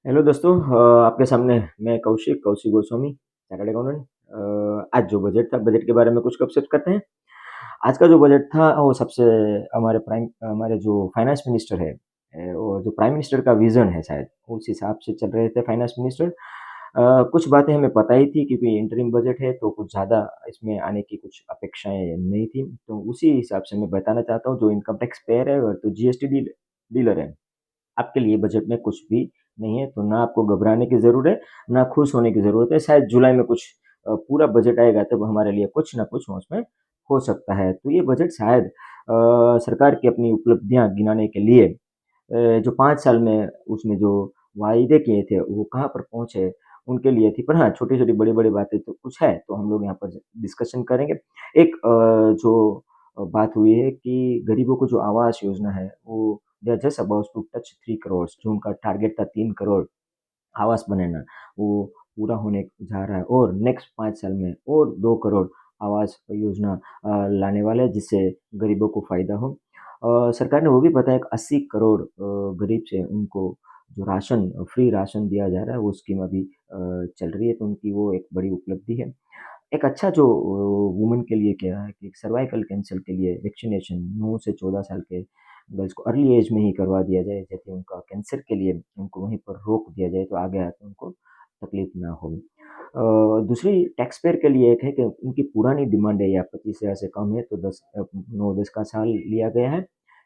Hello दोस्तों, आपके सामने मैं कौशिक गोस्वामी, चार्टर्ड अकाउंटेंट। आज जो बजट था, बजट के बारे में कुछ गपशप करते हैं। आज का जो बजट था वो सबसे हमारे जो फाइनेंस मिनिस्टर है, वो जो प्राइम मिनिस्टर का विज़न है शायद, उस हिसाब से चल रहे थे फाइनेंस मिनिस्टर। कुछ बातें हमें पता ही थी क्योंकि इंटरिम बजट है तो कुछ ज़्यादा इसमें आने की कुछ अपेक्षाएँ नहीं थी। तो उसी हिसाब से मैं बताना चाहता हूँ, जो इनकम टैक्स पेयर है और तो जीएसटी डीलर है, आपके लिए बजट में कुछ भी नहीं है, तो ना आपको घबराने की ज़रूरत है, ना खुश होने की ज़रूरत है। शायद जुलाई में कुछ पूरा बजट आएगा तब हमारे लिए कुछ ना कुछ उसमें हो सकता है। तो ये बजट शायद सरकार की अपनी उपलब्धियाँ गिनाने के लिए, जो 5 साल में उसने जो वायदे किए थे, वो कहाँ पर पहुँचे, उनके लिए थी। पर हाँ, छोटी-छोटी, बड़ी-बड़ी बातें तो कुछ है, तो हम लोग यहाँ पर डिस्कशन करेंगे। एक जो बात हुई है कि गरीबों को जो आवास योजना है, वो they are just about to touch 3 crore, जो उनका टारगेट था 3 करोड़ आवास बनाना, वो पूरा होने जा रहा है और नेक्स्ट 5 साल में और 2 करोड़ आवास योजना लाने वाले हैं, जिससे गरीबों को फ़ायदा हो। सरकार ने वो भी बताया कि 80 करोड़ गरीब से उनको जो राशन, फ्री राशन दिया जा रहा है, वो स्कीम अभी चल रही है, तो उनकी वो एक बड़ी उपलब्धि है। एक अच्छा जो वुमन के लिए क्या है कि सर्वाइकल कैंसर के लिए वैक्सीनेशन 9 से 14 साल के गर्ल्स को अर्ली एज में ही करवा दिया जाए, ताकि उनका कैंसर के लिए उनको वहीं पर रोक दिया जाए, तो आगे आके उनको तकलीफ ना हो। दूसरी टैक्स पेयर के लिए एक है कि उनकी पुरानी डिमांड है या 25,000 से कम है तो 9-10 का साल लिया गया है,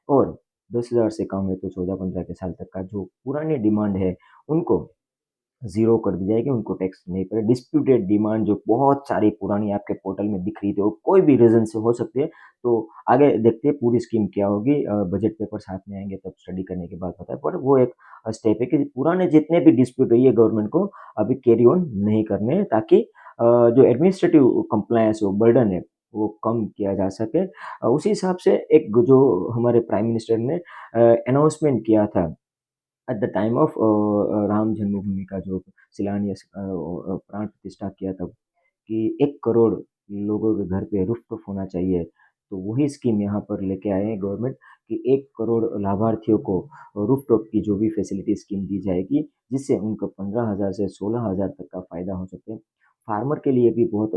और 10,000 से कम है तो 14-15 के साल तक का जो पुरानी डिमांड है, उनको ज़ीरो कर दी जाएगी, उनको टैक्स नहीं पड़े। डिस्प्यूटेड डिमांड जो बहुत सारी पुरानी आपके पोर्टल में दिख रही थी, वो कोई भी रीज़न से हो सकती है, तो आगे देखते हैं पूरी स्कीम क्या होगी। बजट पेपर साथ में आएँगे तब स्टडी करने के बाद पता है, पर वो एक स्टेप है कि पुराने जितने भी डिस्प्यूट है, ये गवर्नमेंट को अभी कैरी ऑन नहीं करने हैं, ताकि जो एडमिनिस्ट्रेटिव कंप्लायंस वो बर्डन है, वो कम किया जा सके। उसी हिसाब से एक जो हमारे प्राइम मिनिस्टर ने अनाउंसमेंट किया था at the time of Ram जन्मभूमि का जो शिलान्यास, प्राण प्रतिष्ठा किया तब, कि 1 करोड़ लोगों के घर पे रूफ़टॉप होना चाहिए। तो वही स्कीम यहाँ पर लेके आए हैं गवर्नमेंट, कि 1 करोड़ लाभार्थियों को रूफ़टॉप की जो भी फैसिलिटी स्कीम दी जाएगी, जिससे उनको 15,000 से 16,000 तक का फ़ायदा हो सके। फार्मर के लिए भी बहुत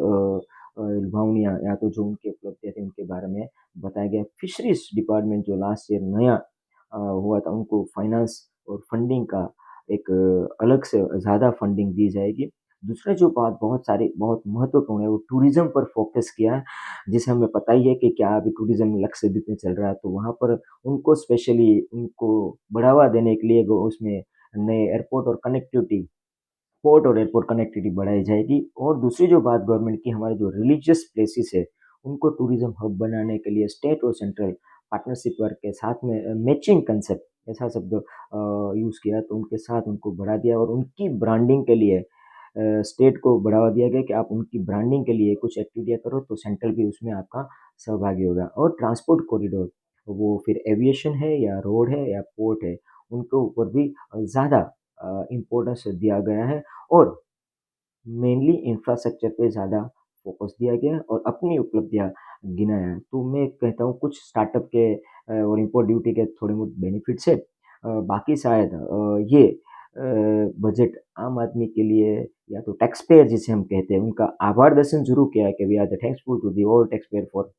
लुभावनी या तो जो उनकी उपलब्धियाँ थी उनके बारे में बताया गया। फिशरीज़ डिपार्टमेंट जो लास्ट ईयर नया हुआ था, उनको फाइनेंस और फंडिंग का एक अलग से ज़्यादा फंडिंग दी जाएगी। दूसरा जो बात बहुत सारी बहुत महत्वपूर्ण है, वो टूरिज़्म पर फ़ोकस किया है, जिसे हमें पता ही है कि क्या अभी टूरिज़्म लक्षद्वीप में चल रहा है, तो वहाँ पर उनको स्पेशली उनको बढ़ावा देने के लिए वो उसमें नए एयरपोर्ट और कनेक्टिविटी, पोर्ट और एयरपोर्ट कनेक्टिविटी बढ़ाई जाएगी। और दूसरी जो बात गवर्नमेंट की, हमारे जो रिलीजियस प्लेसेस है, उनको टूरिज़्म हब बनाने के लिए स्टेट और सेंट्रल पार्टनरशिप वर्क के साथ में मैचिंग कांसेप्ट ऐसा शब्द यूज़ किया, तो उनके साथ उनको बढ़ा दिया और उनकी ब्रांडिंग के लिए स्टेट को बढ़ावा दिया गया कि आप उनकी ब्रांडिंग के लिए कुछ एक्टिविटियाँ करो, तो सेंट्रल भी उसमें आपका सहभागी होगा। और ट्रांसपोर्ट कॉरिडोर, वो फिर एविएशन है या रोड है या पोर्ट है, उनके ऊपर भी ज़्यादा इम्पोर्टेंस दिया गया है, और मेनली इंफ्रास्ट्रक्चर पे ज़्यादा फ़ोकस दिया गया है और अपनी उपलब्धियाँ गिनाया है। तो मैं कहता हूँ कुछ स्टार्टअप के और इम्पोर्ट ड्यूटी के थोड़े बहुत बेनिफिट्स है। बाकी शायद ये बजट आम आदमी के लिए, या तो टैक्स पेयर जिसे हम कहते हैं, उनका आभार दर्शन ज़रूर किया है कि we are the thankful to the all tax payer for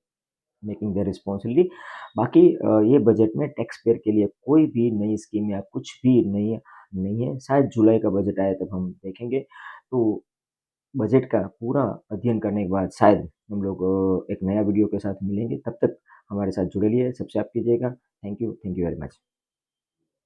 making their responsibility. बाकी ये बजट में टैक्स पेयर के लिए कोई भी नई स्कीम या कुछ भी नहीं है। शायद जुलाई का बजट आए तब हम देखेंगे। तो बजट का पूरा अध्ययन करने के बाद शायद हम लोग एक नया वीडियो के साथ मिलेंगे। तब तक हमारे साथ जुड़े रहिए, सब्सक्राइब कीजिएगा। Thank you very much.